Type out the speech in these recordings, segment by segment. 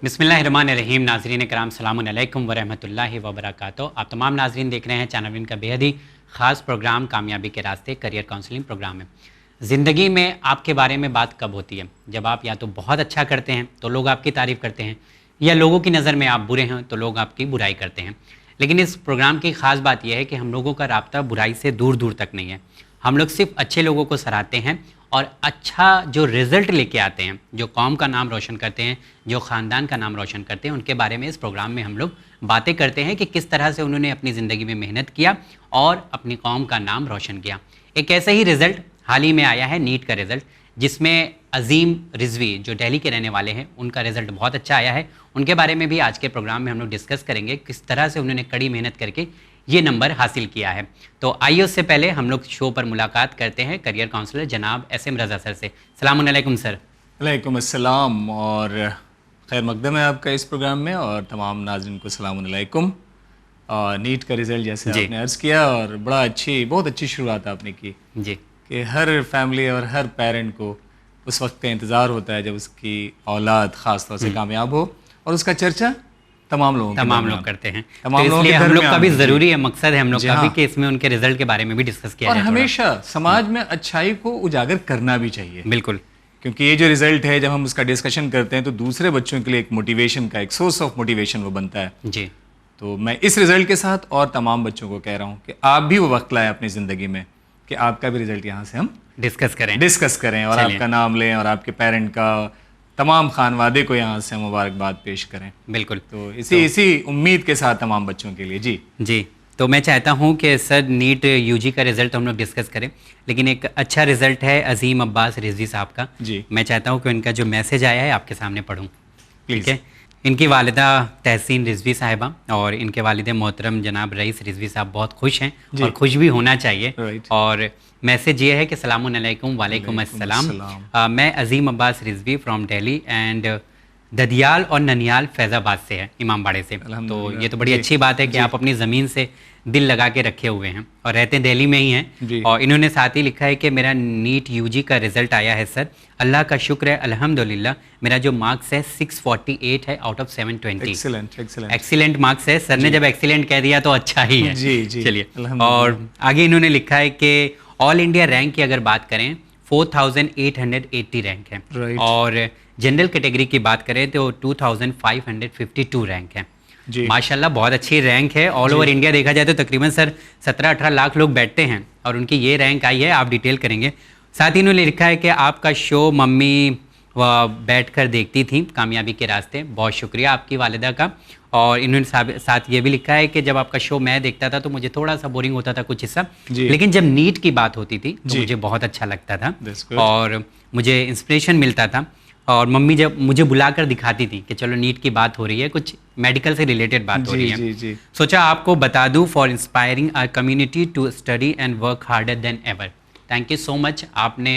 बिस्मिल्लाहिर्रहमानिर्रहीम। नाज़रीन कराम, सलामुन अलैकुम व रहमतुल्लाहि व बरकातुहू। आप तमाम नाज़रीन देख रहे हैं चैनल विन का बेहद ही ख़ास प्रोग्राम कामयाबी के रास्ते करियर काउंसलिंग प्रोग्राम में। ज़िंदगी में आपके बारे में बात कब होती है? जब आप या तो बहुत अच्छा करते हैं तो लोग आपकी तारीफ़ करते हैं, या लोगों की नज़र में आप बुरे हैं तो लोग आपकी बुराई करते हैं। लेकिन इस प्रोग्राम की ख़ास बात यह है कि हम लोगों का राब्ता बुराई से दूर दूर तक नहीं है। हम लोग सिर्फ अच्छे लोगों को सराहते हैं और अच्छा जो रिज़ल्ट लेके आते हैं, जो कौम का नाम रोशन करते हैं, जो ख़ानदान का नाम रोशन करते हैं, उनके बारे में इस प्रोग्राम में हम लोग बातें करते हैं कि किस तरह से उन्होंने अपनी ज़िंदगी में मेहनत किया और अपनी कौम का नाम रोशन किया। एक ऐसा ही रिज़ल्ट हाल ही में आया है, नीट का रिज़ल्ट, जिसमें अज़ीम रिज़वी जो दिल्ली के रहने वाले हैं, उनका रिज़ल्ट बहुत अच्छा आया है। उनके बारे में भी आज के प्रोग्राम में हम लोग डिस्कस करेंगे, किस तरह से उन्होंने कड़ी मेहनत करके ये नंबर हासिल किया है। तो आइए उससे पहले हम लोग शो पर मुलाकात करते हैं करियर काउंसलर जनाब एस.एम. रज़ा सर से। सलामुन अलैकुम सर। वालेकुम अस्सलाम और खैर मकदम है आपका इस प्रोग्राम में, और तमाम नाज़रीन को सलामुन अलैकुम। और नीट का रिज़ल्ट जैसे आपने अर्ज़ किया, और बहुत अच्छी शुरुआत आपने की जी कि हर फैमिली और हर पेरेंट को उस वक्त का इंतज़ार होता है जब उसकी औलाद ख़ास तौर से कामयाब हो, और उसका चर्चा तमाम लोग करते हैं। तो इसलिए हम लोग का भी ज़रूरी है, मकसद है हम लोग का भी कि इसमें उनके रिजल्ट के बारे में भी डिस्कस किया जाए। और हमेशा समाज में अच्छाई को उजागर करना भी चाहिए। बिल्कुल, क्योंकि ये जो रिजल्ट है, जब हम उसका डिस्कशन करते हैं तो दूसरे बच्चों के लिए एक मोटिवेशन का, एक सोर्स ऑफ मोटिवेशन वो बनता है। जी, तो मैं इस रिजल्ट के साथ और तमाम बच्चों को कह रहा हूँ कि आप भी वो वक्त लाएं अपनी ज़िंदगी में कि आपका भी रिजल्ट यहाँ से हम डिस्कस करें और आपका नाम लें और आपके पेरेंट का, तमाम खानवादे को यहाँ से मुबारकबाद पेश करें। बिल्कुल। तो इसी उम्मीद के साथ तमाम बच्चों के लिए जी। तो मैं चाहता हूँ कि सर नीट यूजी का रिज़ल्ट हम लोग डिस्कस करें, लेकिन एक अच्छा रिज़ल्ट है अज़ीम अब्बास रिज़वी साहब का जी। मैं चाहता हूँ कि उनका जो मैसेज आया है आपके सामने पढ़ूँ, ठीक है। इनकी वालिदा तहसीन रिज़वी साहिबा और इनके वालिद मोहतरम जनाब रईस रिज़वी साहब बहुत खुश हैं और खुश भी होना चाहिए। और मैसेज ये है कि सलामुन अलैकुम, वालेकुम अस्सलाम। मैं अज़ीम अब्बास रिज़वी फ्रॉम दिल्ली एंड ददियाल और ननियाल फैज़ाबाद से है, इमामबाड़े से। तो ये तो बड़ी अच्छी बात है कि आप अपनी ज़मीन से दिल लगा के रखे हुए हैं और रहते हैं दिल्ली में ही हैं। और इन्होंने साथ ही लिखा है कि मेरा नीट यूजी का रिज़ल्ट आया है सर, अल्लाह का शुक्र है, अल्हम्दुलिल्लाह। मेरा जो मार्क्स है 648 है आउट ऑफ 720। एक्सीलेंट मार्क्स है। सर ने जब एक्सीलेंट कह दिया तो अच्छा ही है। चलिए, और आगे इन्होंने लिखा है कि ऑल इंडिया रैंक की अगर बात करें 4880 रैंक है, और जनरल कैटेगरी की बात करें तो 2552 रैंक है। माशाल्लाह बहुत अच्छी रैंक है। ऑल ओवर इंडिया देखा जाए तो तकरीबन सर 17-18 लाख लोग बैठते हैं और उनकी ये रैंक आई है। आप डिटेल करेंगे। साथ ही इन्होंने लिखा है कि आपका शो मम्मी बैठ कर देखती थी कामयाबी के रास्ते। बहुत शुक्रिया आपकी वालिदा का। और इन्होंने साथ ये भी लिखा है कि जब आपका शो मैं देखता था तो मुझे थोड़ा सा बोरिंग होता था कुछ हिस्सा, लेकिन जब नीट की बात होती थी तो मुझे बहुत अच्छा लगता था और मुझे इंस्पिरेशन मिलता था। और मम्मी जब मुझे बुलाकर दिखाती थी कि चलो नीट की बात हो रही है, कुछ मेडिकल से रिलेटेड बात हो रही है, सोचा आपको बता दूं for inspiring our community to study and work harder than ever. Thank you so much, आपने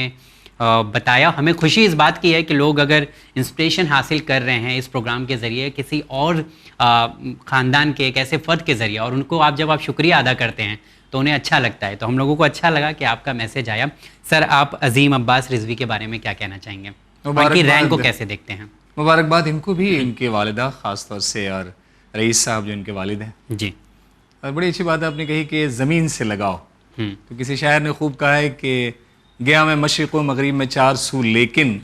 बताया। हमें खुशी इस बात की है कि लोग अगर इंस्पिरेशन हासिल कर रहे हैं इस प्रोग्राम के ज़रिए किसी और ख़ानदान के एक ऐसे फ़र्द के ज़रिए, और उनको जब आप शुक्रिया अदा करते हैं तो उन्हें अच्छा लगता है। तो हम लोगों को अच्छा लगा कि आपका मैसेज आया। सर, आप अज़ीम अब्बास रिज़वी के बारे में क्या कहना चाहेंगे? उनकी रैंक को कैसे देखते हैं? मुबारकबाद इनको भी, इनके वालिदा ख़ास तौर से, और रईस साहब जो इनके वालिद हैं जी। और बड़ी अच्छी बात आपने कही कि ज़मीन से लगाओ। तो किसी शायर ने खूब कहा है कि गया मैं मशरिक़ व मगरिब में 4 सू, लेकिन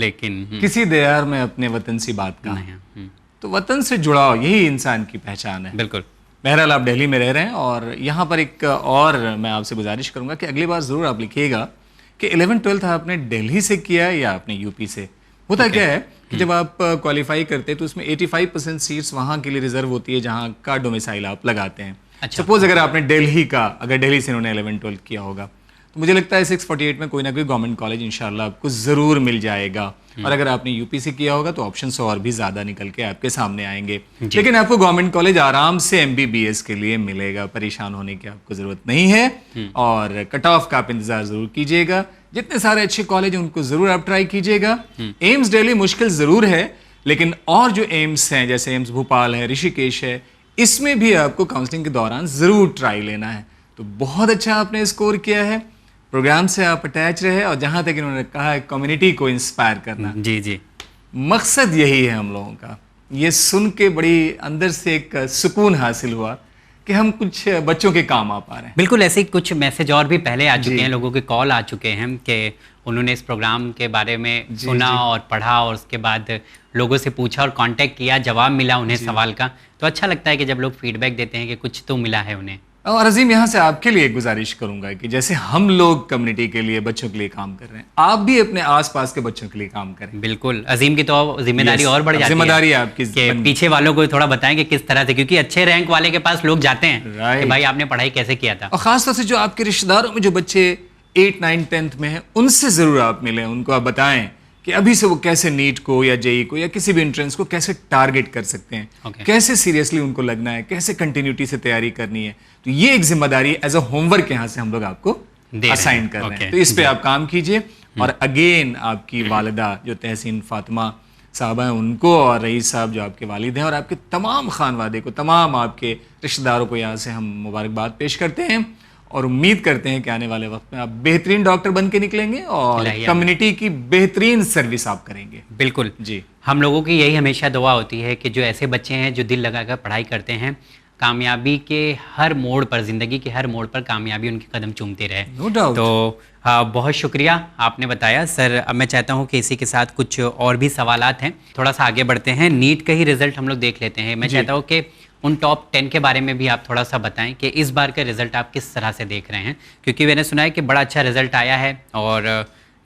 किसी दयार में अपने वतन सी बात का। तो वतन से जुड़ाव, यही इंसान की पहचान है। बिल्कुल। बहरहाल आप दिल्ली में रह रहे हैं, और यहाँ पर एक और मैं आपसे गुजारिश करूँगा कि अगली बार ज़रूर आप लिखिएगा कि 11th-12th आपने दिल्ली से किया या आपने यूपी से। होता क्या है कि जब आप क्वालिफाई करते हैं तो उसमें 85% सीट्स वहाँ के लिए रिजर्व होती है जहाँ का डोमिसाइल आप लगाते हैं। सपोज अगर आपने दिल्ली से इन्होंने 11th-12th किया होगा तो मुझे लगता है 648 में कोई ना कोई गवर्नमेंट कॉलेज इंशाल्लाह आपको ज़रूर मिल जाएगा। और अगर आपने यूपी से किया होगा तो ऑप्शंस और भी ज़्यादा निकल के आपके सामने आएंगे, लेकिन आपको गवर्नमेंट कॉलेज आराम से MBBS के लिए मिलेगा। परेशान होने की आपको ज़रूरत नहीं है, और कट ऑफ का आप इंतज़ार ज़रूर कीजिएगा। जितने सारे अच्छे कॉलेज हैं उनको ज़रूर आप ट्राई कीजिएगा। एम्स दिल्ली मुश्किल ज़रूर है, लेकिन और जो एम्स हैं जैसे एम्स भोपाल है, ऋषिकेश है, इसमें भी आपको काउंसलिंग के दौरान ज़रूर ट्राई लेना है। तो बहुत अच्छा आपने स्कोर किया है। प्रोग्राम से आप अटैच रहे, और जहाँ तक इन्होंने कहा है कम्युनिटी को इंस्पायर करना, जी। मकसद यही है हम लोगों का। ये सुन के बड़ी अंदर से एक सुकून हासिल हुआ कि हम कुछ बच्चों के काम आ पा रहे हैं। बिल्कुल, ऐसे ही कुछ मैसेज और भी पहले आ चुके हैं, लोगों के कॉल आ चुके हैं कि उन्होंने इस प्रोग्राम के बारे में सुना और पढ़ा और उसके बाद लोगों से पूछा और कांटेक्ट किया, जवाब मिला उन्हें सवाल का। तो अच्छा लगता है कि जब लोग फीडबैक देते हैं कि कुछ तो मिला है उन्हें। और अजीम, यहाँ से आपके लिए गुजारिश करूंगा कि जैसे हम लोग कम्युनिटी के लिए, बच्चों के लिए काम कर रहे हैं, आप भी अपने आसपास के बच्चों के लिए काम करें। बिल्कुल, अजीम की तो जिम्मेदारी और बढ़ जाती है। जिम्मेदारी आपकी कि पीछे वालों को थोड़ा बताएं कि किस तरह से, क्योंकि अच्छे रैंक वाले के पास लोग जाते हैं कि भाई आपने पढ़ाई कैसे किया था। और खासतौर से जो आपके रिश्तेदारों में जो बच्चे 8, 9, 10th में हैं, उनसे जरूर आप मिलें, उनको आप बताएं कि अभी से वो कैसे नीट को या जेई को या किसी भी एंट्रेंस को कैसे टारगेट कर सकते हैं, कैसे सीरियसली उनको लगना है, कैसे कंटिन्यूटी से तैयारी करनी है। तो ये एक जिम्मेदारी एज अ होमवर्क यहाँ से हम लोग आपको असाइन कर रहे हैं। तो इस पे आप काम कीजिए। और अगेन आपकी वालिदा जो तहसीन फातिमा साहबा हैं, उनको और रईस साहब जो आपके वालिद हैं, और आपके तमाम खानवादे को, तमाम आपके रिश्तेदारों को यहाँ से हम मुबारकबाद पेश करते हैं और उम्मीद करते हैं कि आने वाले वक्त में आप बेहतरीन डॉक्टर बन के निकलेंगे और कम्युनिटी की बेहतरीन सर्विस आप करेंगे। बिल्कुल जी, हम लोगों की यही हमेशा दुआ होती है कि जो ऐसे बच्चे हैं जो दिल लगाकर पढ़ाई करते हैं, कामयाबी के हर मोड़ पर, ज़िंदगी के हर मोड़ पर कामयाबी उनके कदम चूमते रहे। No doubt. तो बहुत शुक्रिया आपने बताया सर। अब मैं चाहता हूँ कि इसी के साथ कुछ और भी सवालात हैं, थोड़ा सा आगे बढ़ते हैं। नीट का ही रिजल्ट हम लोग देख लेते हैं। मैं चाहता हूँ कि उन टॉप 10 के बारे में भी आप थोड़ा सा बताएं कि इस बार का रिजल्ट आप किस तरह से देख रहे हैं, क्योंकि मैंने सुना है कि बड़ा अच्छा रिजल्ट आया है और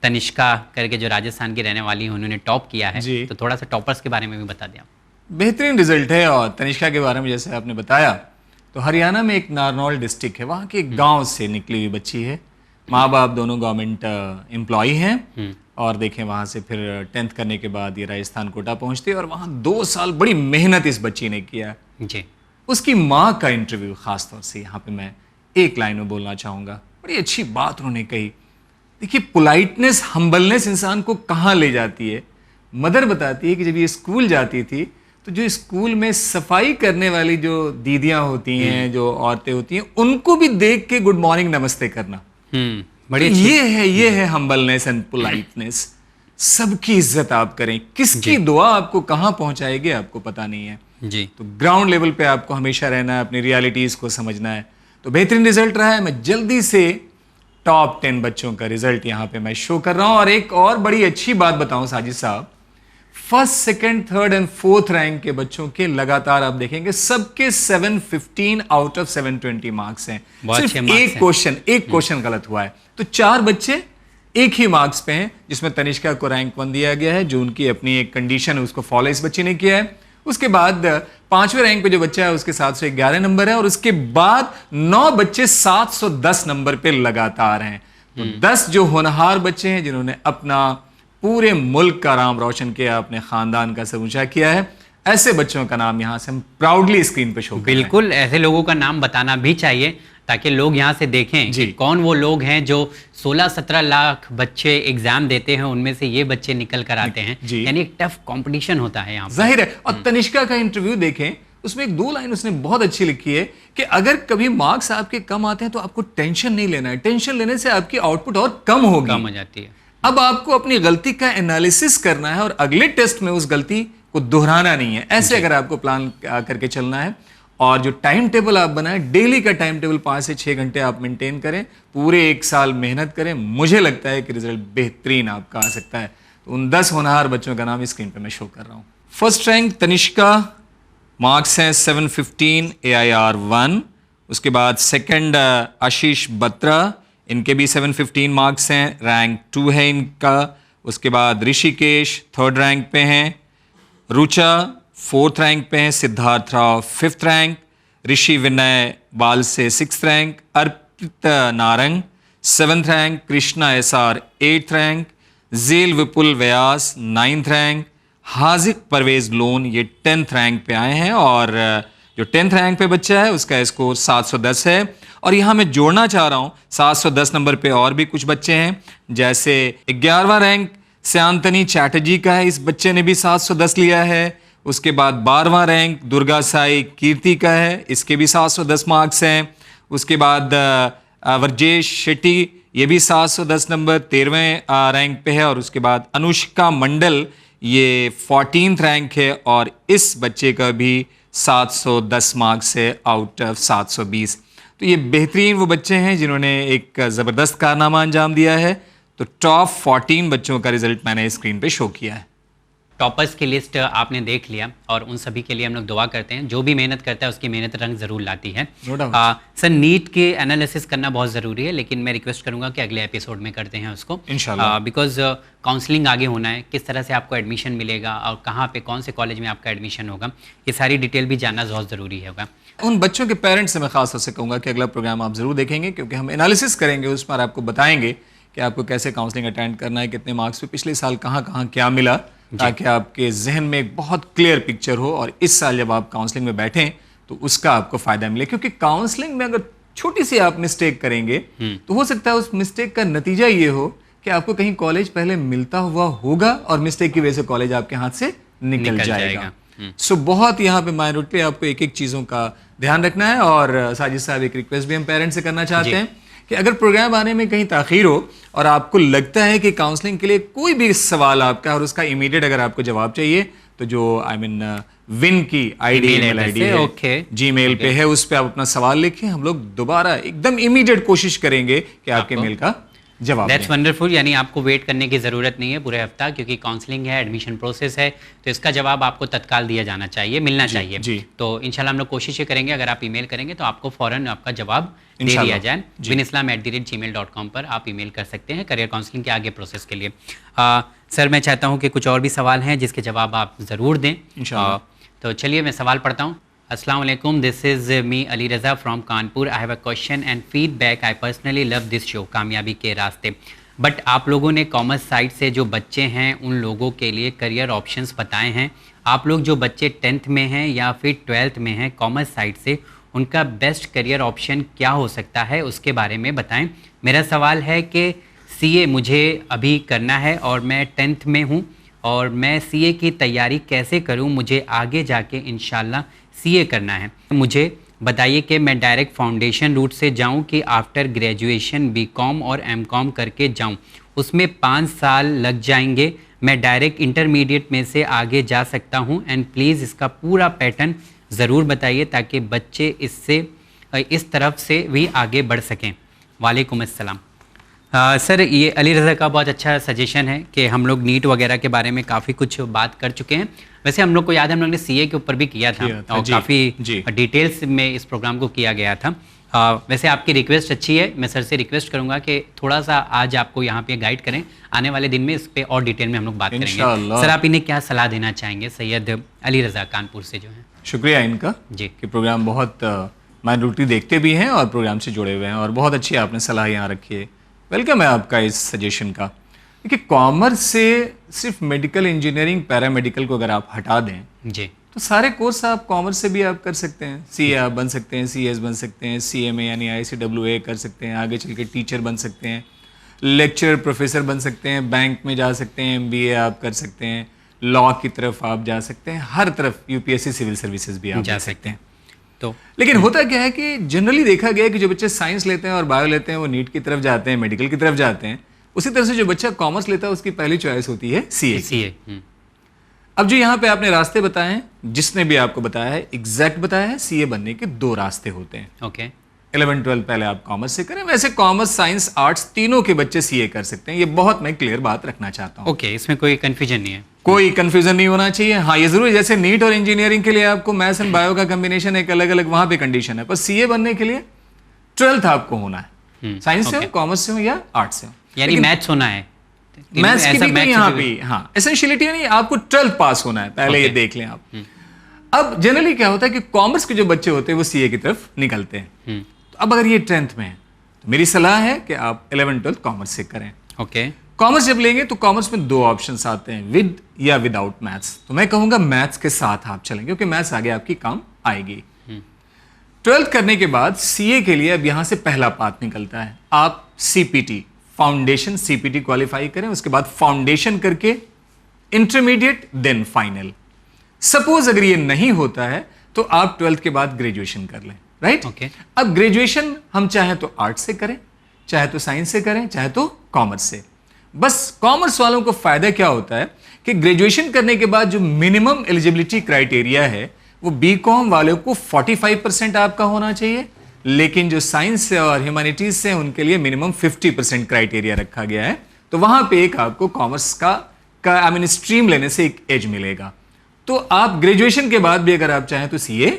तनिष्का करके जो राजस्थान की रहने वाली है उन्होंने टॉप किया है। तो थोड़ा सा टॉपर्स के बारे में भी बता दें आप। बेहतरीन रिजल्ट है। और तनिष्का के बारे में जैसे आपने बताया, तो हरियाणा में एक नारनौल डिस्ट्रिक्ट है, वहाँ के एक गाँव से निकली हुई बच्ची है। माँ बाप दोनों गवर्नमेंट एम्प्लॉय हैं और देखें वहाँ से फिर 10th करने के बाद ये राजस्थान कोटा पहुँचती है और वहाँ 2 साल बड़ी मेहनत इस बच्ची ने किया जी। उसकी माँ का इंटरव्यू खास तौर से यहाँ पे मैं एक लाइन में बोलना चाहूँगा। बड़ी अच्छी बात उन्होंने कही। देखिए, पोलाइटनेस, हम्बलनेस इंसान को कहाँ ले जाती है। मदर बताती है कि जब ये स्कूल जाती थी तो जो स्कूल में सफाई करने वाली जो दीदियाँ होती हैं, जो औरतें होती हैं, उनको भी देख के गुड मॉर्निंग नमस्ते करना। बड़ी तो ये है हम्बलनेस एंड पोलाइटनेस। सबकी इज्जत आप करें, किसकी दुआ आपको कहाँ पहुंचाएगी आपको पता नहीं है जी। तो ग्राउंड लेवल पे आपको हमेशा रहना है, अपनी रियलिटीज को समझना है। तो बेहतरीन रिजल्ट रहा है। मैं जल्दी से टॉप 10 बच्चों का रिजल्ट यहाँ पे मैं शो कर रहा हूँ। और एक और बड़ी अच्छी बात बताऊं साजिद साहब, 1st, 2nd, 3rd and 4th rank के बच्चों के लगातार आप देखेंगे सबके 715 आउट ऑफ 720 मार्क्स हैं। सिर्फ एक क्वेश्चन गलत हुआ है। तो 4 बच्चे एक ही मार्क्स पे हैं, जिसमें तनिष्का को रैंक 1 दिया गया है, जो उनकी अपनी एक कंडीशन है, उसको फॉलो इस बच्ची ने किया है। उसके बाद 5वें रैंक पे जो बच्चा है उसके 711 नंबर है और उसके बाद 9 बच्चे 710 नंबर पे लगातार हैं। तो 10 जो होनहार बच्चे हैं जिन्होंने अपना पूरे मुल्क का नाम रोशन किया, अपने खानदान का सर ऊंचा किया है, ऐसे बच्चों का नाम यहाँ से हम प्राउडली स्क्रीन पे शो कर रहे हैं। बिल्कुल, ऐसे लोगों का नाम बताना भी चाहिए ताकि लोग यहाँ से देखें कि कौन वो लोग हैं जो 16-17 लाख बच्चे एग्जाम देते हैं, उनमें से ये बच्चे निकल कर आते हैं। यानी एक टफ कंपटीशन होता है यहाँ पर। जाहिर है। और तनिष्का का इंटरव्यू देखें, उसमें एक 2 लाइन उसने बहुत अच्छी लिखी है कि अगर कभी मार्क्स आपके कम आते हैं तो आपको टेंशन नहीं लेना है। टेंशन लेने से आपकी आउटपुट और कम होगी, कम हो जाती है। अब आपको अपनी गलती का एनालिसिस करना है और अगले टेस्ट में उस गलती को दोहराना नहीं है। ऐसे अगर आपको प्लान करके चलना है और जो टाइम टेबल आप बनाएं, डेली का टाइम टेबल 5 से 6 घंटे आप मेंटेन करें, पूरे 1 साल मेहनत करें, मुझे लगता है कि रिजल्ट बेहतरीन आपका आ सकता है। तो उन 10 होनहार बच्चों का नाम स्क्रीन पे मैं शो कर रहा हूँ। 1st रैंक तनिष्का, मार्क्स हैं 715 AIR 1। उसके बाद 2nd आशीष बत्रा, इनके भी 715 मार्क्स हैं, रैंक 2 है इनका। उसके बाद ऋषिकेश 3rd रैंक पे हैं, रुचा 4th रैंक पे हैं, सिद्धार्थ राव 5th रैंक, ऋषि विनय बाल से 6th rank, Arpit Narang 7th rank, Krishna SR 8th rank, जेल विपुल व्यास 9th रैंक, हाजिक परवेज लोन ये 10th रैंक पे आए हैं। और जो 10th रैंक पे बच्चा है उसका स्कोर 710 है। और यहाँ मैं जोड़ना चाह रहा हूँ 710 नंबर पे और भी कुछ बच्चे हैं, जैसे 11वां रैंक श्यांतनी चैटर्जी का है, इस बच्चे ने भी 710 लिया है। उसके बाद 12वां रैंक दुर्गा साई कीर्ति का है, इसके भी 710 मार्क्स हैं। उसके बाद वर्जेश शेट्टी, ये भी 710 नंबर 13वें रैंक पे है। और उसके बाद अनुष्का मंडल, ये 14th रैंक है और इस बच्चे का भी 710 मार्क्स है आउट ऑफ 720। तो ये बेहतरीन वो बच्चे हैं जिन्होंने एक ज़बरदस्त कारनामा अंजाम दिया है। तो टॉप 14 बच्चों का रिजल्ट मैंने स्क्रीन पे शो किया है। टॉपर्स की लिस्ट आपने देख लिया और उन सभी के लिए हम लोग दुआ करते हैं। जो भी मेहनत करता है उसकी मेहनत रंग ज़रूर लाती है। सर नीट के एनालिसिस करना बहुत ज़रूरी है, लेकिन मैं रिक्वेस्ट करूंगा कि अगले एपिसोड में करते हैं उसको इंशाल्लाह, बिकॉज काउंसलिंग आगे होना है, किस तरह से आपको एडमिशन मिलेगा और कहाँ पे कौन से कॉलेज में आपका एडमिशन होगा, ये सारी डिटेल भी जानना बहुत ज़रूरी होगा। उन बच्चों के पेरेंट्स से मैं खास तौर से कहूँगा कि अगला प्रोग्राम आप ज़रूर देखेंगे, क्योंकि हम एनालिसिस करेंगे, उस पर आपको बताएंगे कि आपको कैसे काउंसलिंग अटेंड करना है, कितने मार्क्स पे, पिछले साल कहाँ कहाँ क्या मिला, ताकि आपके जहन में एक बहुत क्लियर पिक्चर हो और इस साल जब आप काउंसलिंग में बैठें तो उसका आपको फायदा मिले। क्योंकि काउंसलिंग में अगर छोटी सी आप मिस्टेक करेंगे तो हो सकता है उस मिस्टेक का नतीजा ये हो कि आपको कहीं कॉलेज पहले मिलता हुआ होगा और मिस्टेक की वजह से कॉलेज आपके हाथ से निकल जाएगा। सो बहुत यहाँ पे माइनूटली आपको एक एक चीज़ों का ध्यान रखना है। और साजिद साहब एक रिक्वेस्ट भी हम पेरेंट्स से करना चाहते हैं कि अगर प्रोग्राम आने में कहीं ताखीर हो और आपको लगता है कि काउंसलिंग के लिए कोई भी सवाल आपका और उसका इमीडिएट अगर आपको जवाब चाहिए तो जो विन की ईमेल आईडी है, जीमेल पे है, उस पर आप अपना सवाल लिखें। हम लोग दोबारा एकदम इमीडिएट कोशिश करेंगे कि आपके मेल का जवाब। दैट्स वंडरफुल, यानी आपको वेट करने की ज़रूरत नहीं है पूरे हफ्ता, क्योंकि काउंसलिंग है, एडमिशन प्रोसेस है, तो इसका जवाब आपको तत्काल दिया जाना चाहिए, मिलना चाहिए जी। तो इंशाल्लाह हम लोग कोशिश ये करेंगे, अगर आप ईमेल करेंगे तो आपको फ़ौरन आपका जवाब दे दिया जाए। winislam@gmail.com पर आप ईमेल कर सकते हैं करियर काउंसलिंग के आगे प्रोसेस के लिए। सर मैं चाहता हूँ कि कुछ और भी सवाल हैं जिसके जवाब आप ज़रूर दें। तो चलिए मैं सवाल पढ़ता हूँ। अस्सलाम वालेकुम, this is me Ali Raza from Kanpur. I have a question and feedback. I personally love this show कामयाबी के रास्ते, बट आप लोगों ने कॉमर्स साइड से जो बच्चे हैं उन लोगों के लिए करियर ऑप्शंस बताए हैं। आप लोग जो बच्चे 10th में हैं या फिर 12th में हैं कॉमर्स साइड से, उनका बेस्ट करियर ऑप्शन क्या हो सकता है उसके बारे में बताएं। मेरा सवाल है कि CA मुझे अभी करना है और मैं 10th में हूँ और मैं CA की तैयारी कैसे करूँ, मुझे आगे जाके इंशाल्लाह CA करना है। मुझे बताइए कि मैं डायरेक्ट फाउंडेशन रूट से जाऊं कि आफ्टर ग्रेजुएशन BCom और MCom करके जाऊं, उसमें 5 साल लग जाएंगे। मैं डायरेक्ट इंटरमीडिएट में से आगे जा सकता हूं एंड प्लीज़ इसका पूरा पैटर्न ज़रूर बताइए ताकि बच्चे इस तरफ से भी आगे बढ़ सकें। वालेकुम अस्सलाम। सर ये अली रज़ा का बहुत अच्छा सजेशन है कि हम लोग नीट वगैरह के बारे में काफ़ी कुछ बात कर चुके हैं। वैसे हम लोग को याद है हम लोग ने CA के ऊपर भी किया था और काफ़ी डिटेल्स में इस प्रोग्राम को किया गया था। वैसे आपकी रिक्वेस्ट अच्छी है, मैं सर से रिक्वेस्ट करूंगा कि थोड़ा सा आज आपको यहाँ पे गाइड करें। आने वाले दिन में इस पे और डिटेल में हम लोग बात करेंगे। सर आप इन्हें क्या सलाह देना चाहेंगे, सैयद अली रज़ा कानपुर से जो है? शुक्रिया इनका जी कि प्रोग्राम बहुत माइनॉरिटी देखते भी हैं और प्रोग्राम से जुड़े हुए हैं और बहुत अच्छी आपने सलाह यहाँ रखी है। वेलकम है आपका इस सजेशन का। देखिए कॉमर्स से सिर्फ मेडिकल इंजीनियरिंग पैरामेडिकल को अगर आप हटा दें जी तो सारे कोर्स आप कॉमर्स से भी आप कर सकते हैं। CA आप बन सकते हैं, CS बन सकते हैं, CMA यानी ICWA कर सकते हैं, आगे चल के टीचर बन सकते हैं, लेक्चरर प्रोफेसर बन सकते हैं, बैंक में जा सकते हैं, MBA आप कर सकते हैं, लॉ की तरफ आप जा सकते हैं, हर तरफ UPSC सिविल सर्विसेज भी आप जा सकते हैं। तो लेकिन होता क्या है कि जनरली देखा गया है कि जो बच्चे साइंस लेते हैं और बायो लेते हैं वो नीट की तरफ जाते हैं, मेडिकल की तरफ जाते हैं। उसी तरह से जो बच्चा कॉमर्स लेता है उसकी पहली चॉइस होती है CA। अब जो यहाँ पे आपने रास्ते बताए हैं, जिसने भी आपको बताया है एग्जैक्ट बताया है, CA बनने के 2 रास्ते होते हैं। ओके 11-12 पहले आप कॉमर्स से करें। वैसे कॉमर्स साइंस आर्ट्स तीनों के बच्चे CA कर सकते हैं। ये बहुत मैं क्लियर बात रखना चाहता हूँ। ओके इसमें कोई कंफ्यूजन नहीं है, कोई कंफ्यूजन नहीं होना चाहिए। हाँ ये जरूर जैसे नीट और इंजीनियरिंग के लिए आपको मैथ्स एंड बायो का कॉम्बिनेशन एक अलग अलग वहां पे कंडीशन है, पर CA बनने के लिए 12th आपको होना है, साइंस से हो, कॉमर्स से हो या आर्ट्स से हो, यानी मैथ्स होना है। मैथ्स की भी यहाँ पे हाँ एसेंशियलिटी नहीं, आपको 12th पास होना है पहले, ये देख लें आप। अब जनरली क्या होता है कि कॉमर्स के जो बच्चे होते हैं वो CA की तरफ निकलते हैं। तो अब अगर ये 10th में है तो मेरी सलाह है कि आप 11-12 कॉमर्स से करें। ओके कॉमर्स जब लेंगे तो कॉमर्स में 2 ऑप्शंस आते हैं, विद या विदाउट मैथ्स। तो मैं कहूंगा मैथ्स के साथ आप चलेंगे क्योंकि मैथ्स आगे आपकी काम आएगी। 12th करने के बाद CA के लिए अब यहां से पहला पाथ निकलता है, आप CPT फाउंडेशन CPT क्वालिफाई करें, उसके बाद फाउंडेशन करके इंटरमीडिएट देन फाइनल। सपोज अगर ये नहीं होता है तो आप 12th के बाद ग्रेजुएशन कर लें, राइट? अब ग्रेजुएशन हम चाहे तो आर्ट्स से करें, चाहे तो साइंस से करें, चाहे तो कॉमर्स से। बस कॉमर्स वालों को फायदा क्या होता है कि ग्रेजुएशन करने के बाद जो मिनिमम एलिजिबिलिटी क्राइटेरिया है वो बीकॉम वालों को 45% आपका होना चाहिए, लेकिन जो साइंस से और ह्यूमैनिटीज से उनके लिए मिनिमम 50% क्राइटेरिया रखा गया है। तो वहां पे एक आपको कॉमर्स का आई मीन स्ट्रीम लेने से एक एज मिलेगा। तो आप ग्रेजुएशन के बाद भी अगर आप चाहें तो सीए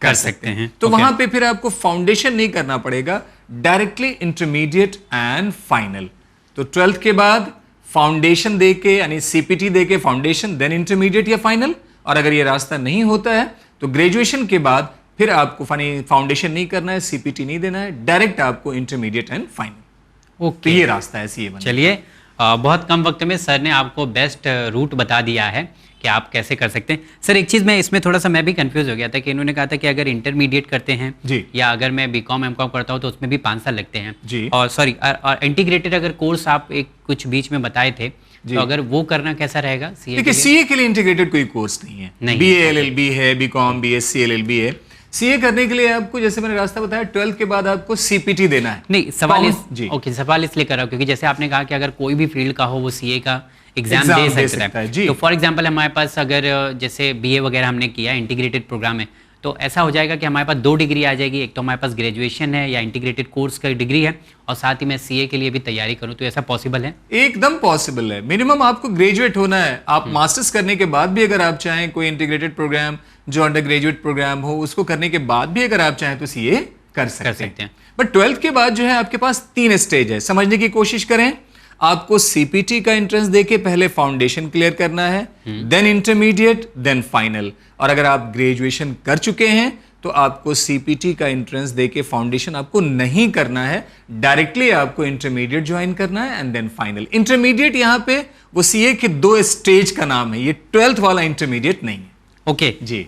कर सकते हैं। तो वहां पे फिर आपको फाउंडेशन नहीं करना पड़ेगा, डायरेक्टली इंटरमीडिएट एंड फाइनल। तो 12th के बाद फाउंडेशन देके यानी सीपीटी देके फाउंडेशन, देन इंटरमीडिएट या फाइनल। और अगर ये रास्ता नहीं होता है तो ग्रेजुएशन के बाद फिर आपको फाउंडेशन नहीं करना है, सीपीटी नहीं देना है, डायरेक्ट आपको इंटरमीडिएट एंड फाइनल। ओके, तो ये रास्ता है सीए बनने। चलिए, बहुत कम वक्त में सर ने आपको बेस्ट रूट बता दिया है कि आप कैसे कर सकते हैं। सर एक चीज़ मैं इसमें थोड़ा सा मैं भी कंफ्यूज हो गया था कि इन्होंने कहा था कि अगर इंटरमीडिएट करते हैं जी, या अगर मैं बीकॉम एमकॉम करता हूँ तो उसमें भी 5 साल लगते हैं जी, और सॉरी और इंटीग्रेटेड अगर कोर्स आप एक कुछ बीच में बताए थे तो अगर वो करना कैसा रहेगा सीए? देखिए सीए के लिए इंटीग्रेटेड कोई कोर्स नहीं है, बीए एलएलबी है, बीकॉम बीएससी एलएलबी है। सीए करने के लिए आपको जैसे मैंने रास्ता बताया 12th के बाद आपको सीपीटी देना है। नहीं सवाल इसलिए कर रहा हूँ क्योंकि जैसे आपने कहा कि अगर कोई भी फील्ड का हो वो सीए का एग्जाम दे सकता है। तो फॉर एग्जांपल हमारे पास अगर जैसे बीए वगैरह हमने किया इंटीग्रेटेड प्रोग्राम है तो ऐसा हो जाएगा कि हमारे पास 2 डिग्री आ जाएगी, एक तो हमारे पास ग्रेजुएशन है या इंटीग्रेटेड कोर्स का डिग्री है और साथ ही मैं सीए के लिए भी तैयारी करूं, तो ऐसा पॉसिबल है? एकदम पॉसिबल है। मिनिमम आपको ग्रेजुएट होना है। आप मास्टर्स करने के बाद भी अगर आप चाहें कोई इंटीग्रेटेड प्रोग्राम जो अंडर ग्रेजुएट प्रोग्राम हो उसको करने के बाद भी अगर आप चाहें तो सीए कर सकते हैं। बट 12th के बाद जो है आपके पास 3 स्टेज है, समझने की कोशिश करें। आपको सीपीटी का एंट्रेंस देके पहले फाउंडेशन क्लियर करना है, देन इंटरमीडिएट, देन फाइनल। और अगर आप ग्रेजुएशन कर चुके हैं तो आपको सीपीटी का एंट्रेंस देके फाउंडेशन आपको नहीं करना है, डायरेक्टली आपको इंटरमीडिएट ज्वाइन करना है एंड देन फाइनल। इंटरमीडिएट यहां पे वो सीए के 2 स्टेज का नाम है, ये 12th वाला इंटरमीडिएट नहीं है। ओके जी,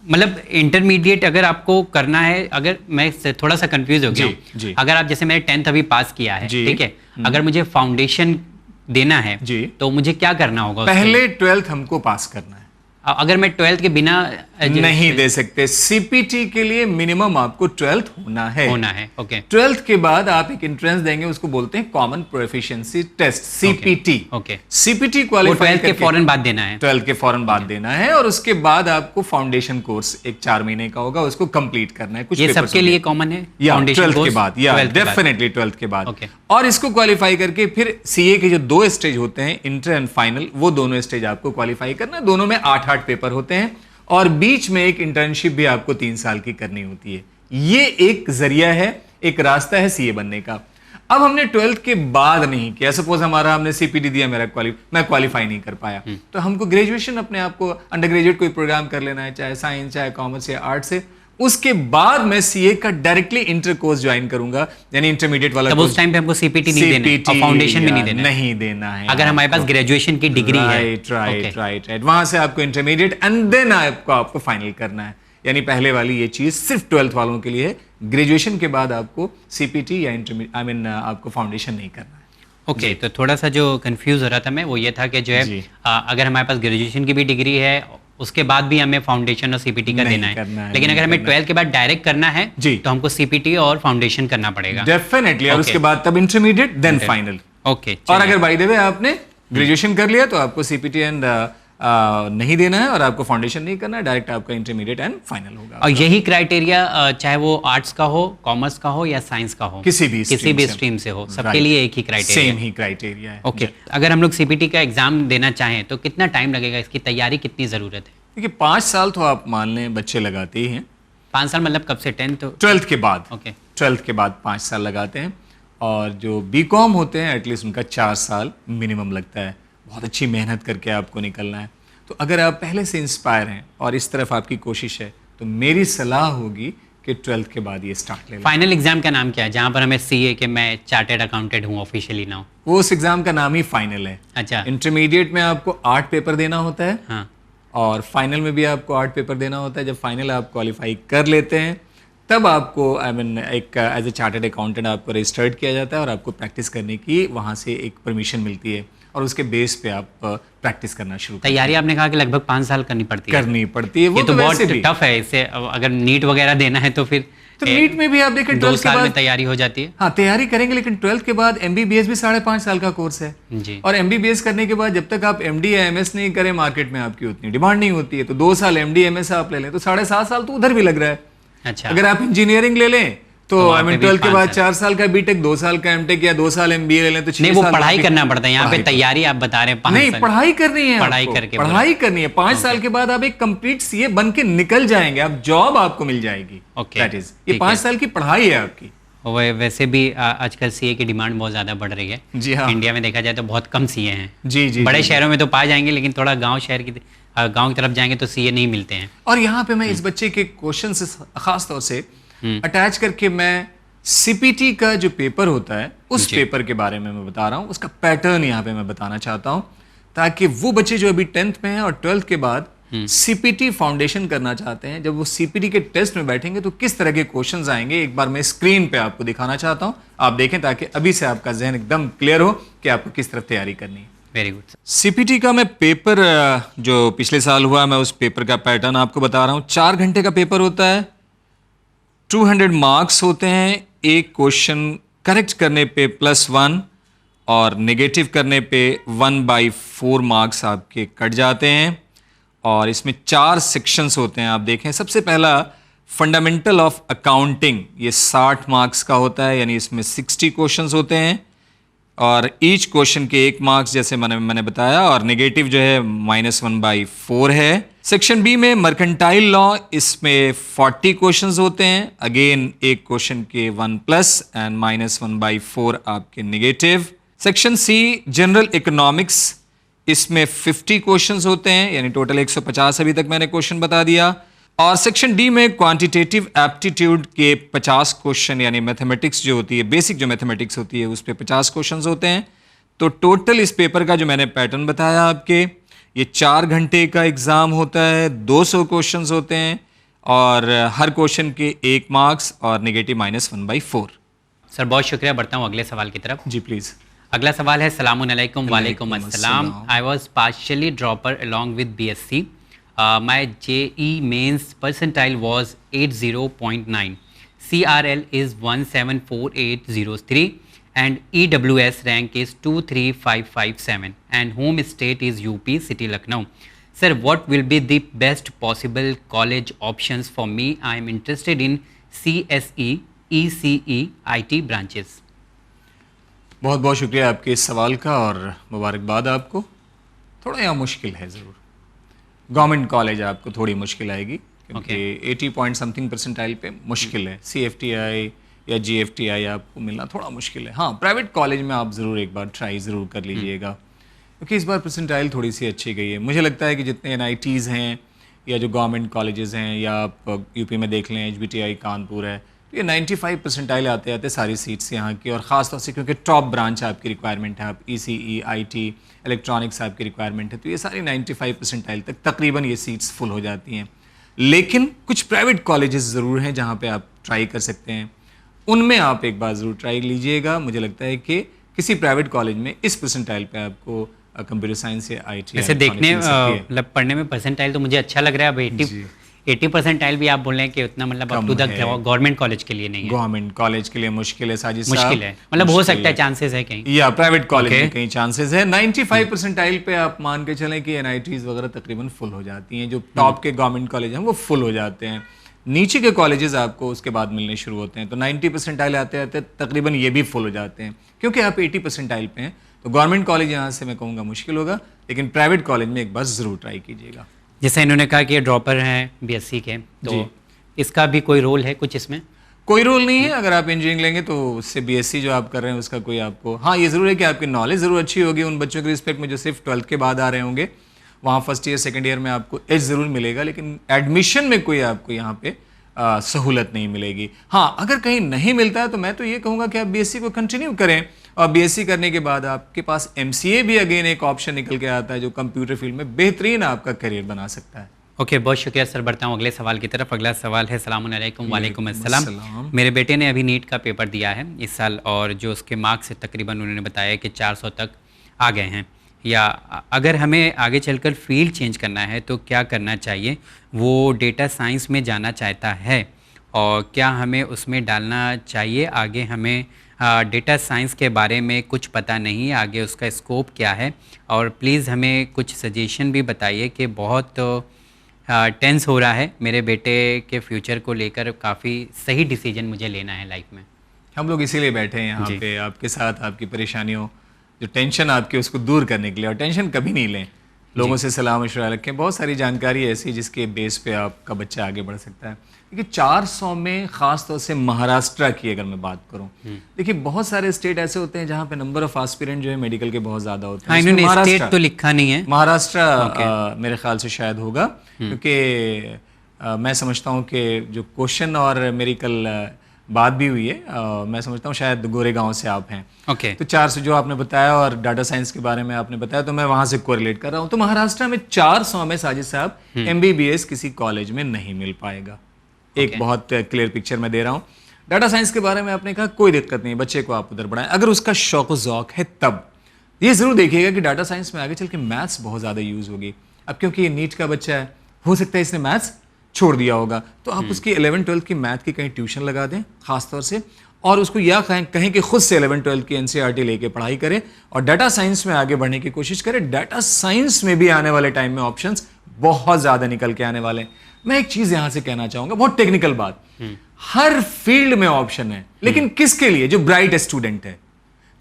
मतलब इंटरमीडिएट अगर आपको करना है, अगर मैं थोड़ा सा कंफ्यूज हो गया हूं, अगर आप जैसे मैंने 10th अभी पास किया है, ठीक है, अगर मुझे फाउंडेशन देना है जी, तो मुझे क्या करना होगा? पहले 12th हमको पास करना है। अगर मैं 12th के बिना नहीं दे सकते। सीपीटी के लिए मिनिमम आपको 12th होना है। ओके। 12th के बाद आप एक एंट्रेंस देंगे, उसको बोलते हैं common proficiency test, CPT. Okay. CPT qualify 12th के फौरन बाद देना है। 12th के फौरन बाद देना है और उसके बाद आपको फाउंडेशन कोर्स एक 4 महीने का होगा, उसको कंप्लीट करना है। कुछ ये सबके लिए कॉमन है? या 12th के बाद, या डेफिनेटली 12th के बाद। और इसको क्वालिफाई करके फिर सीए के जो 2 स्टेज होते हैं, इंटर एंड फाइनल, वो दोनों स्टेज आपको क्वालिफाई करना है। दोनों में 8 पेपर होते हैं और बीच में एक इंटर्नशिप भी आपको 3 साल की करनी होती है। ये एक जरिया है, एक रास्ता है सीए बनने का। अब हमने 12th के बाद नहीं किया, सपोज हमने सीपीटी दिया, मैं क्वालिफाई नहीं कर पाया, तो हमको ग्रेजुएशन अपने आप को अंडर ग्रेजुएट कोई प्रोग्राम कर लेना है, चाहे साइंस चाहे कॉमर्स या आर्ट से। उसके बाद मैं सीए का डायरेक्टली इंटर कोर्स ज्वाइन करूंगा, यानी इंटरमीडिएट वाला। तब उस टाइम पे हमको सीपीटी नहीं देना है और फाउंडेशन भी नहीं देना है अगर हमारे पास ग्रेजुएशन की डिग्री है। राइट। वहां से आपको इंटरमीडिएट एंड देन आपको फाइनल करना है। यानी पहले वाली ये चीज सिर्फ 12th वालों के लिए है। ग्रेजुएशन के बाद आपको सीपीटी या इंटरमीडिएट आपको फाउंडेशन नहीं करना है। ओके, तो थोड़ा सा जो कंफ्यूज हो रहा था मैं, वो ये था कि जो है अगर हमारे पास ग्रेजुएशन की भी डिग्री है उसके बाद भी हमें फाउंडेशन और सीपीटी का देना है, लेकिन अगर हमें 12th के बाद डायरेक्ट करना है तो हमको सीपीटी और फाउंडेशन करना पड़ेगा। डेफिनेटली। और उसके बाद तब इंटरमीडिएट देन फाइनल। ओके। और अगर बाय द वे आपने ग्रेजुएशन कर लिया तो आपको सीपीटी एंड नहीं देना है और आपको फाउंडेशन नहीं करना है, डायरेक्ट आपका इंटरमीडिएट एंड फाइनल होगा। और यही क्राइटेरिया चाहे वो आर्ट्स का हो, कॉमर्स का हो या साइंस का हो, किसी भी स्ट्रीम से हो, सबके लिए एक ही क्राइटेरिया, सेम ही क्राइटेरिया है। ओके। अगर हम लोग सीपीटी का एग्जाम देना चाहें तो कितना टाइम लगेगा, इसकी तैयारी कितनी जरूरत है? देखिए 5 साल तो आप मान लें बच्चे लगाते ही हैं। 5 साल मतलब कब से? 12th के बाद। ओके। 12th के बाद 5 साल लगाते हैं और जो बीकॉम होते हैं एटलीस्ट उनका 4 साल मिनिमम लगता है। बहुत अच्छी मेहनत करके आपको निकलना है। तो अगर आप पहले से इंस्पायर हैं और इस तरफ आपकी कोशिश है तो मेरी सलाह होगी कि 12th के बाद ये स्टार्ट ले लें। फाइनल एग्जाम का नाम क्या है जहां पर हमें सीए के मैं चार्टर्ड अकाउंटेंट हूं ऑफिशियली नाउ? वो उस एग्जाम का नाम ही फाइनल है। अच्छा। इंटरमीडिएट में आपको 8 पेपर देना होता है। हाँ। और फाइनल में भी आपको 8 पेपर देना होता है। जब फाइनल आप क्वालिफाई कर लेते हैं तब आपको एक एज ए चार्टर्ड अकाउंटेंट आपको रजिस्टर्ड किया जाता है और आपको प्रैक्टिस करने की वहाँ से एक परमिशन मिलती है। और उसके बेस पे आप प्रैक्टिस करना शुरू करें। तैयारी आपने कहा कि लगभग 5 साल करनी पड़ती है। वो ये तो बहुत टफ है। इससे अगर नीट वगैरह देना है तो फिर तो नीट में भी आप देखें 2 साल में तैयारी हो जाती है। हाँ, तैयारी करेंगे, लेकिन 12th के बाद MBBS भी 5.5 साल का कोर्स है जी। और MBBS करने के बाद जब तक आप MD या MS नहीं करें, मार्केट में आपकी उतनी डिमांड नहीं होती है। तो 2 साल MD MS आप ले लें तो 7.5 साल तो उधर भी लग रहा है। अच्छा, अगर आप इंजीनियरिंग ले लें तो 12th के बाद 4 साल का बीटेक, 2 साल का MTech या 2 साल MBA ले लें तो 6 नहीं, साल। वो पढ़ाई करना पड़ता है। यहाँ पे तैयारी आप बता रहे हैं 5 नहीं, साल पढ़ाई करनी है, पढ़ाई करके पढ़ाई करनी है। 5 साल के बाद आप एक कंप्लीट CA बन के निकल जाएंगे, आप जॉब आपको मिल जाएगी। दैट इज, ये 5 साल की पढ़ाई है आपकी। वैसे भी आजकल CA की डिमांड बहुत ज्यादा बढ़ रही है। जी हाँ, इंडिया में देखा जाए तो बहुत कम CA हैं। जी जी, बड़े शहरों में तो पाए जाएंगे, लेकिन थोड़ा गांव की तरफ जाएंगे तो CA नहीं मिलते हैं। और यहाँ पे मैं इस बच्चे के क्वेश्चन से खास तौर से अटैच करके मैं CPT का जो पेपर होता है उस पेपर के बारे में मैं बता रहा हूँ, उसका पैटर्न यहाँ पे मैं बताना चाहता हूँ, ताकि वो बच्चे जो अभी 10th में हैं और 12th के बाद CPT फाउंडेशन करना चाहते हैं, जब वो CPT के टेस्ट में बैठेंगे तो किस तरह के क्वेश्चंस आएंगे, एक बार मैं स्क्रीन पे आपको दिखाना चाहता हूँ, आप देखें, ताकि अभी से आपका जहन एकदम क्लियर हो कि आपको किस तरफ तैयारी करनी है। Very good. CPT का मैं पेपर जो पिछले साल हुआ, मैं उस पेपर का पैटर्न आपको बता रहा हूँ। 4 घंटे का पेपर होता है, 200 मार्क्स होते हैं। एक क्वेश्चन करेक्ट करने पे +1 और नेगेटिव करने पे 1/4 मार्क्स आपके कट जाते हैं। और इसमें 4 सेक्शंस होते हैं, आप देखें। सबसे पहला फंडामेंटल ऑफ अकाउंटिंग, ये 60 मार्क्स का होता है, यानी इसमें 60 क्वेश्चंस होते हैं और ईच क्वेश्चन के 1 मार्क्स जैसे मैंने बताया, और नेगेटिव जो है -1/4 है। सेक्शन बी में मर्केंटाइल लॉ, इसमें 40 क्वेश्चंस होते हैं, अगेन एक क्वेश्चन के 1+ एंड -1/4 आपके नेगेटिव। सेक्शन सी जनरल इकोनॉमिक्स, इसमें 50 क्वेश्चंस होते हैं, यानी टोटल 150 अभी तक मैंने क्वेश्चन बता दिया। और सेक्शन डी में क्वांटिटेटिव एप्टीट्यूड के 50 क्वेश्चन, यानी मैथमेटिक्स जो होती है, बेसिक जो मैथमेटिक्स होती है, उस पर 50 क्वेश्चंस होते हैं। तो टोटल इस पेपर का जो मैंने पैटर्न बताया आपके, ये 4 घंटे का एग्जाम होता है, 200 क्वेश्चंस होते हैं और हर क्वेश्चन के 1 मार्क्स और नेगेटिव -1/4। सर बहुत शुक्रिया। बढ़ता हूँ अगले सवाल की तरफ। जी प्लीज। अगला सवाल है, सलामुन-अलैकुम। वालेकुम अस्सलाम। I was partially dropper along with BSc. My JE mains percentile was 80.9. CRL is 174,803 and EWS rank is 23557 and home state is UP City Lucknow. Sir, what will be the best possible college options for me? I am interested in CSE, ECE, IT branches. बहुत बहुत शुक्रिया आपके इस सवाल का और मुबारकबाद आपको। थोड़ा यहाँ मुश्किल है ज़रूर, गवर्नमेंट कॉलेज आपको थोड़ी मुश्किल आएगी, क्योंकि 80 पॉइंट समथिंग परसेंटाइल पे मुश्किल है। CFTI या GFTI आपको मिलना थोड़ा मुश्किल है। हाँ, प्राइवेट कॉलेज में आप ज़रूर एक बार ट्राई ज़रूर कर लीजिएगा, क्योंकि इस बार परसेंटाइल थोड़ी सी अच्छी गई है। मुझे लगता है कि जितने NITs हैं या जो गवर्नमेंट कॉलेजेस हैं, या आप यूपी में देख लें HBTI कानपुर है, तो ये 95 परसेंटाइल आते आते सारी सीट्स यहाँ की, और ख़ास तौर से क्योंकि टॉप ब्रांच आपकी रिक्वायरमेंट है, आप ECE, IT, इलेक्ट्रॉनिक्स आपकी रिक्वायरमेंट है, तो ये सारी 95 परसेंटाइल तक तकरीबन ये सीट्स फुल हो जाती हैं। लेकिन कुछ प्राइवेट कॉलेजेस ज़रूर हैं जहाँ पे आप ट्राई कर सकते हैं, उनमें आप एक बार ज़रूर ट्राई लीजिएगा। मुझे लगता है कि किसी प्राइवेट कॉलेज में इस परसेंटाइल पे आपको कंप्यूटर साइंस या IT वैसे देखने मतलब पढ़ने में परसेंटाइल तो मुझे अच्छा लग रहा है। अब 80 परसेंटाइल भी आप बोल रहे हैं कि उतना मतलब up to the government college के लिए नहीं है। गवर्नमेंट कॉलेज के लिए मुश्किल है साजिद साहब, मुश्किल है, मतलब हो सकता है, चांसेस है कहीं, या प्राइवेट कॉलेज में कहीं चांसेस है। 95 परसेंटाइल पे आप मान के चलें कि NITs वगैरह तकरीबन फुल हो जाती हैं। जो टॉप के गवर्नमेंट कॉलेज हैं वो फुल हो जाते हैं, नीचे के कॉलेजेस आपको उसके बाद मिलने शुरू होते हैं। तो 90 परसेंटाइल आते आते तकरीबन ये भी फुल हो जाते हैं, क्योंकि आप 80 परसेंटाइल पे हैं। तो गवर्नमेंट कॉलेज यहाँ से मैं कहूँगा मुश्किल होगा, लेकिन प्राइवेट कॉलेज में एक बार ज़रूर ट्राई कीजिएगा। जैसे इन्होंने कहा कि ये ड्रॉपर हैं BSc के, तो इसका भी कोई रोल है कुछ इसमें? कोई रोल नहीं है। अगर आप इंजीनियरिंग लेंगे तो उससे BSc जो आप कर रहे हैं उसका कोई आपको, हाँ ये ज़रूर है कि आपकी नॉलेज ज़रूर अच्छी होगी उन बच्चों के रिस्पेक्ट में जो सिर्फ 12th के बाद आ रहे होंगे। वहाँ फर्स्ट ईयर सेकेंड ईयर में आपको एज ज़रूर मिलेगा, लेकिन एडमिशन में कोई आपको यहाँ पे सहूलत नहीं मिलेगी। हाँ, अगर कहीं नहीं मिलता है तो मैं तो ये कहूँगा कि आप BSc को कंटिन्यू करें, और BSc करने के बाद आपके पास MCA भी अगेन एक ऑप्शन निकल के आता है, जो कंप्यूटर फील्ड में बेहतरीन आपका करियर बना सकता है। ओके, बहुत शुक्रिया सर। बढ़ता हूँ अगले सवाल की तरफ। अगला सवाल है, सलामुन-अलैकुम। वालेकुम अस्सलाम। मेरे बेटे ने अभी नीट का पेपर दिया है इस साल, और जो उसके मार्क्स है तकरीबन उन्होंने बताया कि 400 तक आ गए हैं। या अगर हमें आगे चलकर फील्ड चेंज करना है तो क्या करना चाहिए, वो डेटा साइंस में जाना चाहता है और क्या हमें उसमें डालना चाहिए। आगे हमें डेटा साइंस के बारे में कुछ पता नहीं, आगे उसका स्कोप क्या है, और प्लीज़ हमें कुछ सजेशन भी बताइए कि बहुत टेंस हो रहा है मेरे बेटे के फ्यूचर को लेकर, काफ़ी सही डिसीजन मुझे लेना है लाइफ में। हम लोग इसीलिए बैठे हैं यहाँ पे आपके साथ, आपकी परेशानियों, जो टेंशन आपकी उसको दूर करने के लिए। और टेंशन कभी नहीं लें, लोगों से सलाह मशवरा रखें। बहुत सारी जानकारी ऐसी जिसके बेस पे आपका बच्चा आगे बढ़ सकता है। देखिए 400 में ख़ास तौर से महाराष्ट्र की अगर मैं बात करूं, देखिए बहुत सारे स्टेट ऐसे होते हैं जहां पे नंबर ऑफ एस्पिरेंट जो है मेडिकल के बहुत ज़्यादा होते हैं। इन्होंने स्टेट तो लिखा नहीं है, महाराष्ट्र मेरे ख्याल से शायद होगा, क्योंकि मैं समझता हूँ कि जो क्वेश्चन और मेरी कल बात भी हुई है, मैं समझता हूँ शायद गोरेगांव से आप हैं। तो 400 जो आपने बताया और डाटा साइंस के बारे में आपने बताया, तो मैं वहां से कोरिलेट कर रहा हूँ। तो महाराष्ट्र में 400 में साजिद साहब MBBS किसी कॉलेज में नहीं मिल पाएगा। एक बहुत क्लियर पिक्चर मैं दे रहा हूँ। डाटा साइंस के बारे में आपने कहा कोई दिक्कत नहीं, बच्चे को आप उधर बढ़ाएं अगर उसका शौक ज़ौक है तब। ये जरूर देखिएगा कि डाटा साइंस में आगे चल के मैथ्स बहुत ज़्यादा यूज होगी। अब क्योंकि ये नीट का बच्चा है, हो सकता है इसने मैथ्स छोड़ दिया होगा, तो आप उसकी 11-12 की मैथ की कहीं ट्यूशन लगा दें खास तौर से, और उसको या कहें कि खुद से 11-12 की NCERT लेके पढ़ाई करे और डाटा साइंस में आगे बढ़ने की कोशिश करे। डाटा साइंस में भी आने वाले टाइम में ऑप्शंस बहुत ज़्यादा निकल के आने वाले हैं। मैं एक चीज़ यहां से कहना चाहूंगा, बहुत टेक्निकल बात, हर फील्ड में ऑप्शन है, लेकिन किसके लिए? जो ब्राइट स्टूडेंट है।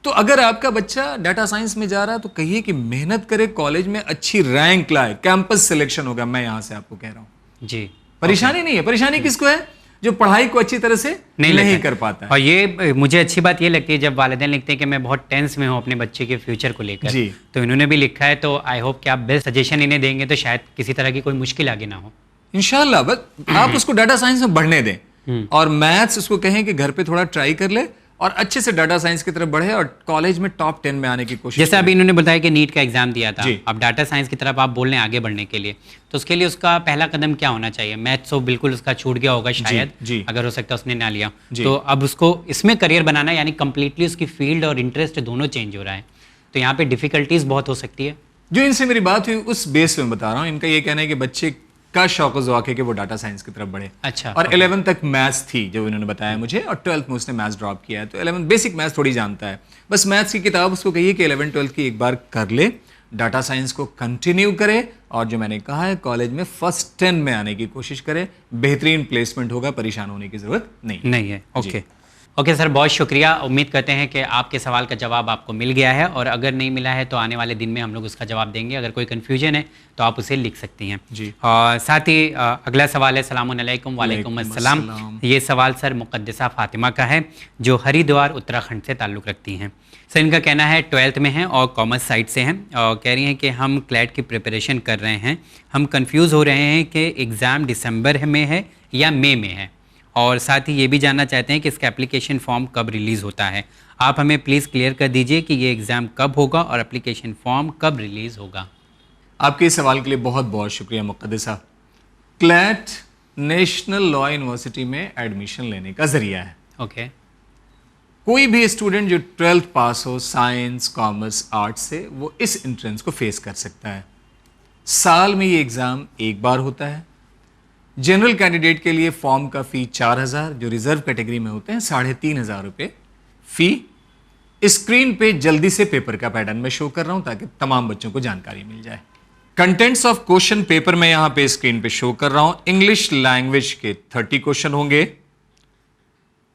तो अगर आपका बच्चा डाटा साइंस में जा रहा है तो कहिए कि मेहनत करे, कॉलेज में अच्छी रैंक लाए, कैंपस सिलेक्शन होगा। मैं यहां से आपको कह रहा हूं जी, परेशानी नहीं है। परेशानी किसको है? जो पढ़ाई को अच्छी तरह से नहीं कर पाता है। और ये मुझे अच्छी बात ये लगती है जब वालिदैन लिखते हैं कि मैं बहुत टेंस में हूँ अपने बच्चे के फ्यूचर को लेकर, तो इन्होंने भी लिखा है, तो आई होप कि आप बेस्ट सजेशन इन्हें देंगे तो शायद किसी तरह की कोई मुश्किल आगे ना हो इंशाल्लाह। बस आप उसको डाटा साइंस में बढ़ने दें और मैथ्स उसको कहें कि घर पे थोड़ा ट्राई कर ले और अच्छे से डाटा साइंस की तरफ बढ़े और कॉलेज में टॉप 10 में आने की कोशिश। जैसे अभी इन्होंने बताया कि नीट का एग्जाम दिया था, अब डाटा साइंस की तरफ आप बोल रहे हैं आगे बढ़ने के लिए, तो उसके लिए उसका पहला कदम क्या होना चाहिए? मैथ्स तो बिल्कुल उसका छूट गया होगा शायद, अगर हो सकता है उसने ना लिया, तो अब उसको इसमें करियर बनाना, यानी कंप्लीटली उसकी फील्ड और इंटरेस्ट दोनों चेंज हो रहा है, तो यहाँ पे डिफिकल्टीज बहुत हो सकती है। जो इनसे मेरी बात हुई उस बेस पे मैं बता रहा हूँ। इनका ये कहना है कि बच्चे का शौक ज़ौक है कि वो डाटा साइंस की तरफ बढ़े। अच्छा। और 11 तक मैथ्स थी जो इन्होंने बताया मुझे, और 12th में उसने मैथ्स ड्रॉप किया है, तो 11 बेसिक मैथ्स थोड़ी जानता है। बस मैथ्स की किताब उसको कहिए कि 11-12 की एक बार कर ले, डाटा साइंस को कंटिन्यू करे और जो मैंने कहा है कॉलेज में फर्स्ट 10 में आने की कोशिश करे। बेहतरीन प्लेसमेंट होगा, परेशान होने की जरूरत नहीं है। ओके सर, बहुत शुक्रिया। उम्मीद करते हैं कि आपके सवाल का जवाब आपको मिल गया है, और अगर नहीं मिला है तो आने वाले दिन में हम लोग उसका जवाब देंगे। अगर कोई कन्फ्यूजन है तो आप उसे लिख सकती हैं जी। और साथ ही अगला सवाल है, सलाम अलैकुम। वालेकुम अस्सलाम। ये सवाल सर मुक़द्दसा फ़ातिमा का है, जो हरिद्वार उत्तराखंड से ताल्लुक़ रखती हैं। सर इनका कहना है 12th में हैं और कॉमर्स साइड से हैं, और कह रही हैं कि हम क्लैट की प्रिपरेशन कर रहे हैं, हम कंफ्यूज हो रहे हैं कि एग्ज़ाम दिसंबर में है या मई में है, और साथ ही ये भी जानना चाहते हैं कि इसका एप्लीकेशन फॉर्म कब रिलीज़ होता है। आप हमें प्लीज़ क्लियर कर दीजिए कि ये एग्ज़ाम कब होगा और एप्लीकेशन फॉर्म कब रिलीज़ होगा। आपके इस सवाल के लिए बहुत बहुत शुक्रिया मुक़द्दसा। क्लैट नेशनल लॉ यूनिवर्सिटी में एडमिशन लेने का ज़रिया है। ओके। कोई भी स्टूडेंट जो 12th पास हो साइंस, कॉमर्स, आर्ट्स से, वो इस एंट्रेंस को फेस कर सकता है। साल में ये एग्ज़ाम एक बार होता है। जनरल कैंडिडेट के लिए फॉर्म का फ़ी 4000, जो रिजर्व कैटेगरी में होते हैं 3500 रुपये फ़ी। स्क्रीन पे जल्दी से पेपर का पैटर्न में शो कर रहा हूं ताकि तमाम बच्चों को जानकारी मिल जाए। कंटेंट्स ऑफ क्वेश्चन पेपर में यहां पे स्क्रीन पे शो कर रहा हूं। इंग्लिश लैंग्वेज के 30 क्वेश्चन होंगे,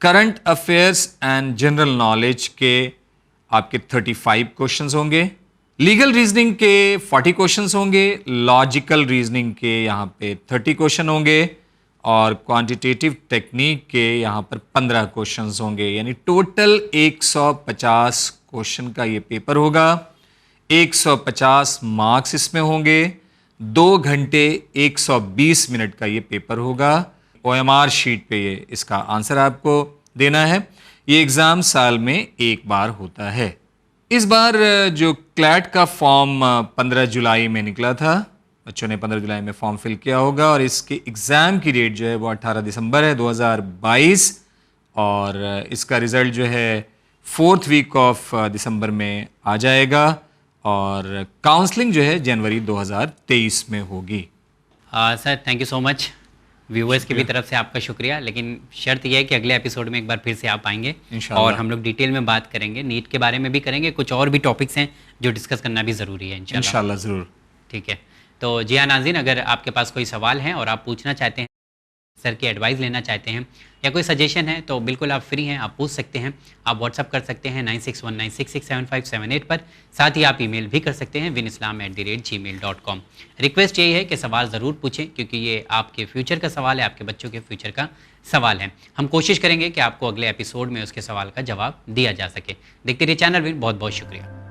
current affairs and general knowledge के आपके 35 क्वेश्चंस होंगे, लीगल रीजनिंग के 40 क्वेश्चंस होंगे, लॉजिकल रीजनिंग के यहाँ पे 30 क्वेश्चन होंगे, और क्वांटिटेटिव टेक्निक के यहाँ पर 15 क्वेश्चंस होंगे। यानी टोटल 150 क्वेश्चन का ये पेपर होगा। 150 मार्क्स इसमें होंगे। 2 घंटे 120 मिनट का ये पेपर होगा। OMR शीट पे ये इसका आंसर आपको देना है। ये एग्ज़ाम साल में एक बार होता है। इस बार जो क्लैट का फॉर्म 15 जुलाई में निकला था, बच्चों ने 15 जुलाई में फॉर्म फिल किया होगा, और इसके एग्ज़ाम की डेट जो है वो 18 दिसंबर है 2022, और इसका रिज़ल्ट जो है 4th वीक ऑफ दिसंबर में आ जाएगा। और काउंसलिंग जो है जनवरी 2023 में होगी। Sir thank you so much. Viewers की भी तरफ से आपका शुक्रिया, लेकिन शर्त यह है कि अगले एपिसोड में एक बार फिर से आप आएंगे और हम लोग डिटेल में बात करेंगे, नीट के बारे में भी करेंगे, कुछ और भी टॉपिक्स हैं जो डिस्कस करना भी ज़रूरी है इंशाल्लाह ज़रूर। ठीक है, तो जी हाँ नाज़रीन, अगर आपके पास कोई सवाल है और आप पूछना चाहते हैं, सर की एडवाइस लेना चाहते हैं या कोई सजेशन है तो बिल्कुल आप फ्री हैं, आप पूछ सकते हैं। आप व्हाट्सअप कर सकते हैं 9619667578 पर, साथ ही आप ईमेल भी कर सकते हैं winislam@gmail.com। रिक्वेस्ट यही है कि सवाल ज़रूर पूछें, क्योंकि ये आपके फ्यूचर का सवाल है, आपके बच्चों के फ्यूचर का सवाल है। हम कोशिश करेंगे कि आपको अगले एपिसोड में उसके सवाल का जवाब दिया जा सके। देखते रहिए चैनल विन, बहुत बहुत शुक्रिया।